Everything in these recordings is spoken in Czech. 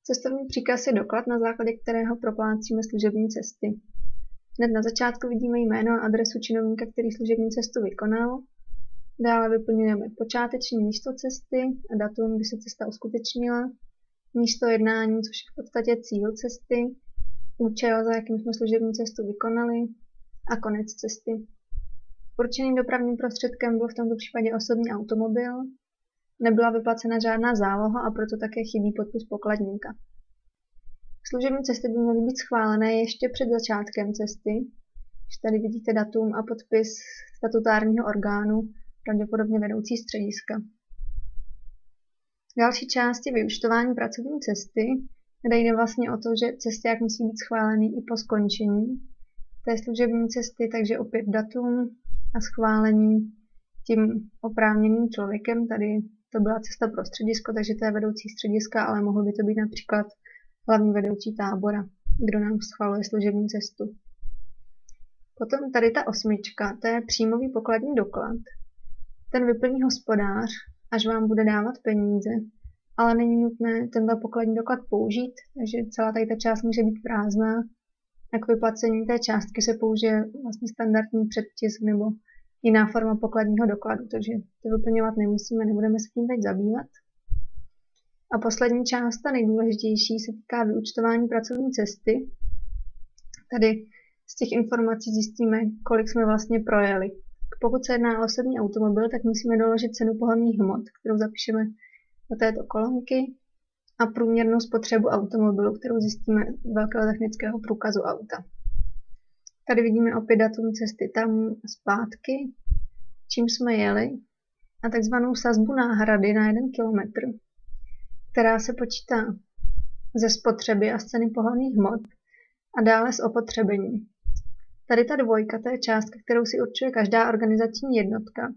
Cestovní příkaz je doklad, na základě kterého proplácíme služební cesty. Hned na začátku vidíme jméno a adresu činovníka, který služební cestu vykonal. Dále vyplňujeme počáteční místo cesty a datum, kdy se cesta uskutečnila, místo jednání, což je v podstatě cíl cesty, účel, za jakým jsme služební cestu vykonali a konec cesty. Určeným dopravním prostředkem byl v tomto případě osobní automobil. Nebyla vyplacena žádná záloha a proto také chybí podpis pokladníka. Služební cesty by měly být schválené ještě před začátkem cesty. Když tady vidíte datum a podpis statutárního orgánu, pravděpodobně vedoucí střediska. Další část je vyúčtování pracovní cesty, kde jde vlastně o to, že cesták musí být schválený i po skončení té služební cesty, takže opět datum a schválení tím oprávněným člověkem. Tady to byla cesta pro středisko, takže to je vedoucí střediska, ale mohl by to být například hlavní vedoucí tábora, kdo nám schvaluje služební cestu. Potom tady ta osmička, to je příjmový pokladní doklad. Ten vyplní hospodář, až vám bude dávat peníze, ale není nutné tento pokladní doklad použít, takže celá tady ta část může být prázdná. A k vyplacení té částky se použije vlastně standardní předtisk nebo jiná forma pokladního dokladu, takže to vyplňovat nemusíme, nebudeme se tím teď zabývat. A poslední část, ta nejdůležitější, se týká vyúčtování pracovní cesty. Tady z těch informací zjistíme, kolik jsme vlastně projeli. Pokud se jedná o osobní automobil, tak musíme doložit cenu pohonných hmot, kterou zapíšeme do této kolonky, a průměrnou spotřebu automobilu, kterou zjistíme z velkého technického průkazu auta. Tady vidíme opět datum cesty tam a zpátky, čím jsme jeli, a takzvanou sazbu náhrady na 1 kilometr, která se počítá ze spotřeby a z ceny pohonných hmot a dále z opotřebení. Tady ta dvojka, to je částka, kterou si určuje každá organizační jednotka.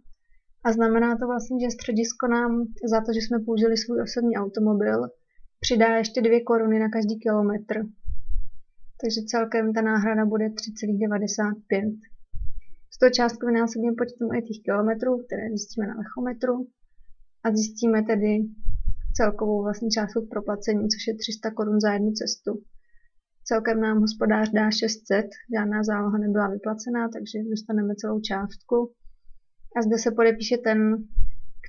A znamená to vlastně, že středisko nám za to, že jsme použili svůj osobní automobil, přidá ještě 2 koruny na každý kilometr. Takže celkem ta náhrada bude 3,95. Z toho částku vynásobíme počtem těch kilometrů, které zjistíme na lechometru, a zjistíme tedy celkovou vlastní částku k proplacení, což je 300 korun za jednu cestu. Celkem nám hospodář dá 600, žádná záloha nebyla vyplacená, takže dostaneme celou částku. A zde se podepíše ten,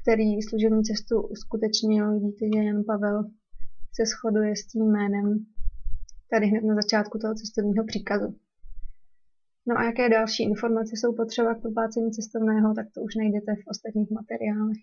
který služební cestu uskutečnil. Vidíte, že Jan Pavel se shoduje s tím jménem tady hned na začátku toho cestovního příkazu. No a jaké další informace jsou potřeba k proplácení cestovného, tak to už najdete v ostatních materiálech.